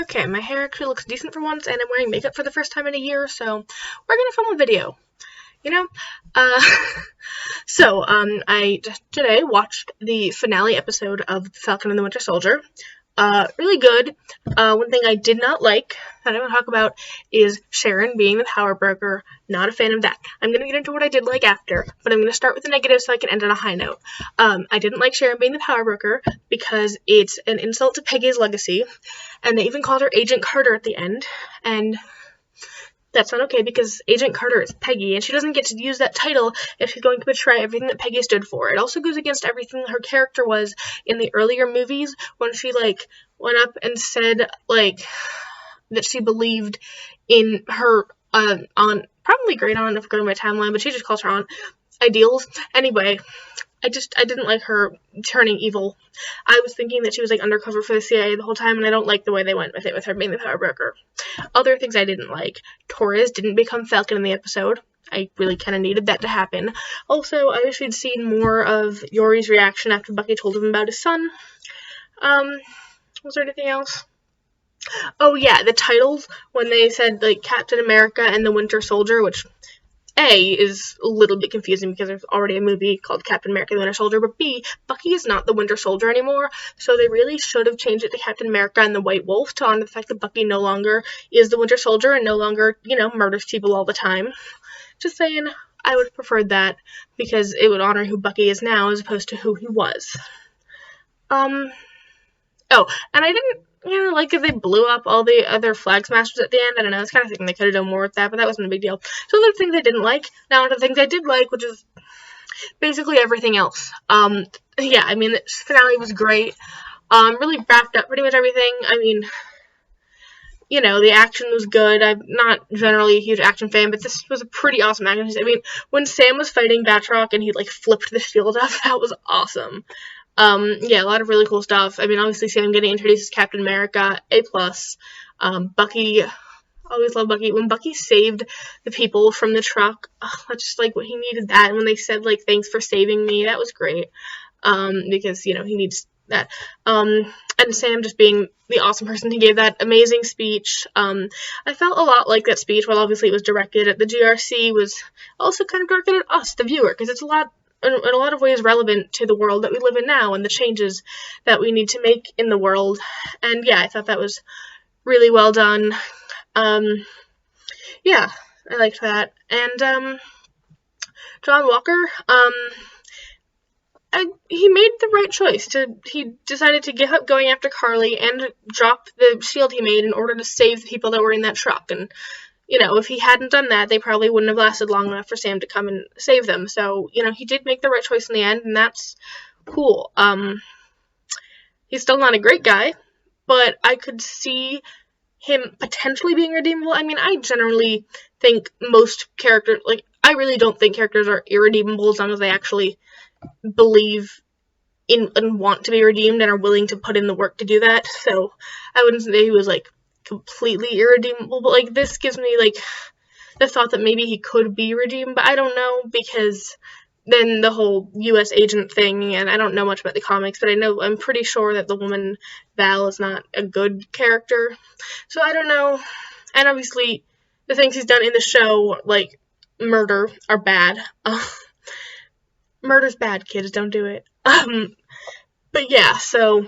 Okay, my hair actually looks decent for once, and I'm wearing makeup for the first time in a year, so we're gonna film a video, you know? Uh, I today watched the finale episode of Falcon and the Winter Soldier. Really good. One thing I did not like, that I want to talk about, is Sharon being the power broker. Not a fan of that. I'm going to get into what I did like after, but I'm going to start with the negative so I can end on a high note. I didn't like Sharon being the power broker because it's an insult to Peggy's legacy, and they even called her Agent Carter at the end, and that's not okay because Agent Carter is Peggy, and she doesn't get to use that title if she's going to betray everything that Peggy stood for. It also goes against everything her character was in the earlier movies when she, went up and said, that she believed in her aunt, probably great aunt if going to my timeline, but she just calls her aunt, ideals. Anyway, I didn't like her turning evil. I was thinking that she was, undercover for the CIA the whole time, and I don't like the way they went with it, with her being the power broker. Other things I didn't like. Torres didn't become Falcon in the episode. I really kind of needed that to happen. Also, I wish we'd seen more of Yori's reaction after Bucky told him about his son. Was there anything else? Oh, yeah, the titles, when they said, Captain America and the Winter Soldier, which A, is a little bit confusing because there's already a movie called Captain America and the Winter Soldier, but B, Bucky is not the Winter Soldier anymore, so they really should have changed it to Captain America and the White Wolf to honor the fact that Bucky no longer is the Winter Soldier and no longer, murders people all the time. Just saying, I would have preferred that because it would honor who Bucky is now as opposed to who he was. Oh, and I didn't, like if they blew up all the other Flag Smashers at the end. I don't know, it's kind of thinking they could have done more with that, but that wasn't a big deal. So those are things I didn't like. Now onto the things I did like, which is basically everything else. The finale was great. Really wrapped up pretty much everything. The action was good. I'm not generally a huge action fan, but this was a pretty awesome action. When Sam was fighting Batroc and he, flipped the shield up, that was awesome. A lot of really cool stuff. Obviously Sam getting introduced as Captain America, A+. Bucky, always love Bucky. When Bucky saved the people from the truck, that's just, what he needed that. And when they said, thanks for saving me, that was great. Because, he needs that. And Sam just being the awesome person who gave that amazing speech. I felt a lot like that speech, while obviously it was directed at the GRC, was also kind of directed at us, the viewer, because it's in a lot of ways relevant to the world that we live in now and the changes that we need to make in the world. And I thought that was really well done. I liked that. And John Walker, he made the right choice. He decided to give up going after Carly and drop the shield he made in order to save the people that were in that truck. And if he hadn't done that, they probably wouldn't have lasted long enough for Sam to come and save them. So, he did make the right choice in the end, and that's cool. He's still not a great guy, but I could see him potentially being redeemable. I generally think most characters, I really don't think characters are irredeemable as long as they actually believe in and want to be redeemed and are willing to put in the work to do that. So, I wouldn't say he was, completely irredeemable, but this gives me the thought that maybe he could be redeemed, but I don't know, because then the whole US agent thing, and I don't know much about the comics, but I'm pretty sure that the woman Val is not a good character, so I don't know. And obviously the things he's done in the show, murder, are bad. Murder's bad, kids, don't do it. So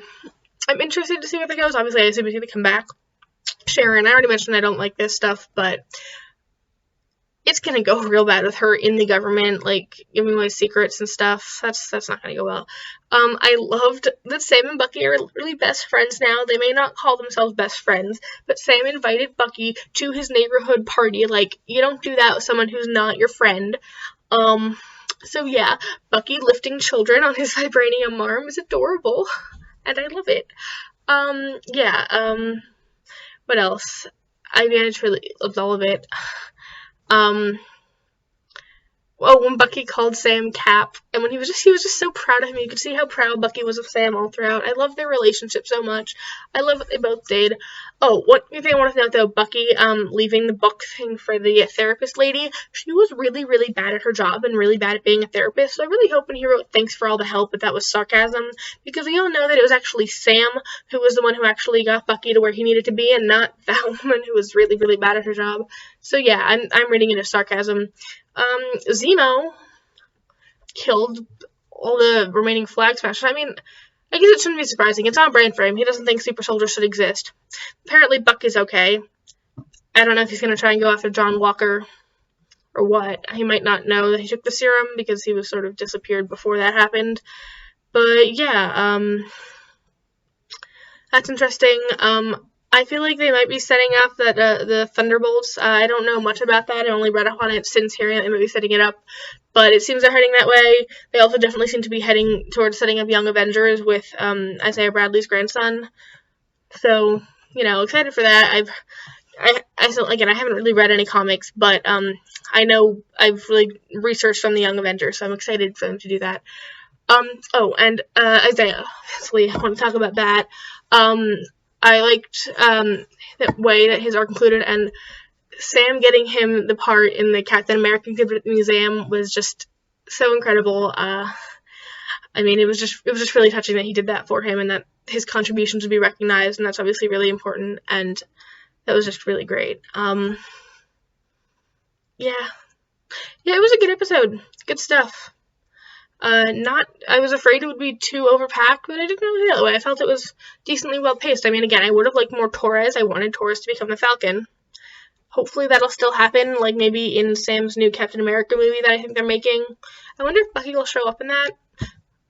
I'm interested to see where that goes. Obviously I assume he's gonna come back. Sharon, I already mentioned I don't like this stuff, but it's gonna go real bad with her in the government, giving away secrets and stuff. That's not gonna go well. I loved that Sam and Bucky are really best friends now. They may not call themselves best friends, but Sam invited Bucky to his neighborhood party. You don't do that with someone who's not your friend. Bucky lifting children on his vibranium arm is adorable, and I love it. What else? I just really loved all of it. when Bucky called Sam Cap, and when he was just so proud of him. You could see how proud Bucky was of Sam all throughout. I love their relationship so much. I love what they both did. Oh, one thing I want to note though, Bucky leaving the book thing for the therapist lady. She was really, really bad at her job and really bad at being a therapist. So I really hope when he wrote "Thanks for all the help" that was sarcasm, because we all know that it was actually Sam who was the one who actually got Bucky to where he needed to be, and not that woman who was really, really bad at her job. So yeah, I'm reading it as sarcasm. Zemo killed all the remaining Flag Smashers. I mean, I guess it shouldn't be surprising. It's on brand for him. He doesn't think super soldiers should exist. Apparently, Buck is okay. I don't know if he's going to try and go after John Walker or what. He might not know that he took the serum because he was sort of disappeared before that happened. But yeah, that's interesting. I feel like they might be setting up that the Thunderbolts. I don't know much about that. I only read up on it since hearing that they might be setting it up. But it seems they're heading that way. They also definitely seem to be heading towards setting up Young Avengers with Isaiah Bradley's grandson. So, excited for that. I haven't really read any comics, but I know I've really researched from the Young Avengers, so I'm excited for them to do that. And Isaiah. Lastly, I want to talk about that. I liked the way that his arc concluded, and Sam getting him the part in the Captain America Museum was just so incredible. It was just really touching that he did that for him, and that his contributions would be recognized, and that's obviously really important, and that was just really great. Yeah, it was a good episode. Good stuff. I was afraid it would be too overpacked, but I didn't really feel that way. I felt it was decently well paced. I mean, again, I would have liked more Torres. I wanted Torres to become the Falcon. Hopefully that'll still happen, like maybe in Sam's new Captain America movie that I think they're making. I wonder if Bucky will show up in that.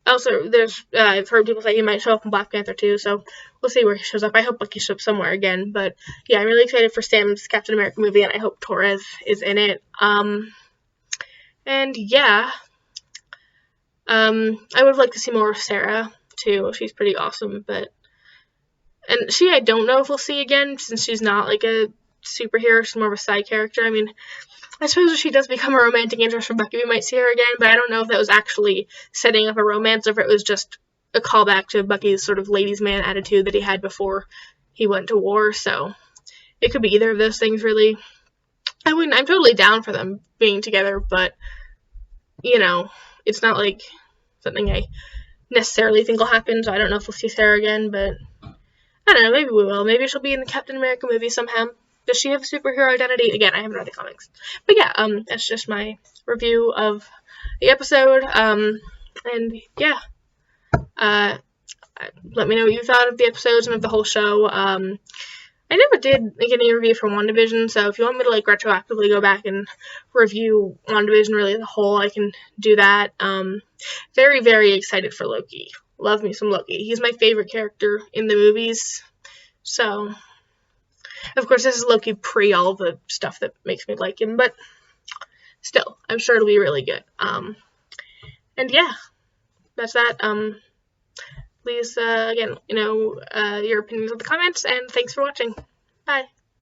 Also, I've heard people say he might show up in Black Panther too, so we'll see where he shows up. I hope Bucky shows up somewhere again, but yeah, I'm really excited for Sam's Captain America movie, and I hope Torres is in it. And yeah. I would have liked to see more of Sarah, too. She's pretty awesome, and I don't know if we'll see again, since she's not, like, a superhero. She's more of a side character. I mean, I suppose if she does become a romantic interest for Bucky, we might see her again, but I don't know if that was actually setting up a romance, or if it was just a callback to Bucky's sort of ladies' man attitude that he had before he went to war, so it could be either of those things, really. I'm totally down for them being together, but, it's not like something I necessarily think will happen, so I don't know if we'll see Sarah again, but I don't know, maybe we will. Maybe she'll be in the Captain America movie somehow. Does she have a superhero identity? Again, I haven't read the comics. But yeah, that's just my review of the episode, and yeah, let me know what you thought of the episodes and of the whole show. I never did get any review for WandaVision, so if you want me to retroactively go back and review WandaVision really as a whole, I can do that. Very, very excited for Loki. Love me some Loki. He's my favorite character in the movies. So, of course, this is Loki pre all the stuff that makes me like him, but still, I'm sure it'll be really good. And yeah, that's that. Please, again, your opinions in the comments, and thanks for watching. Bye.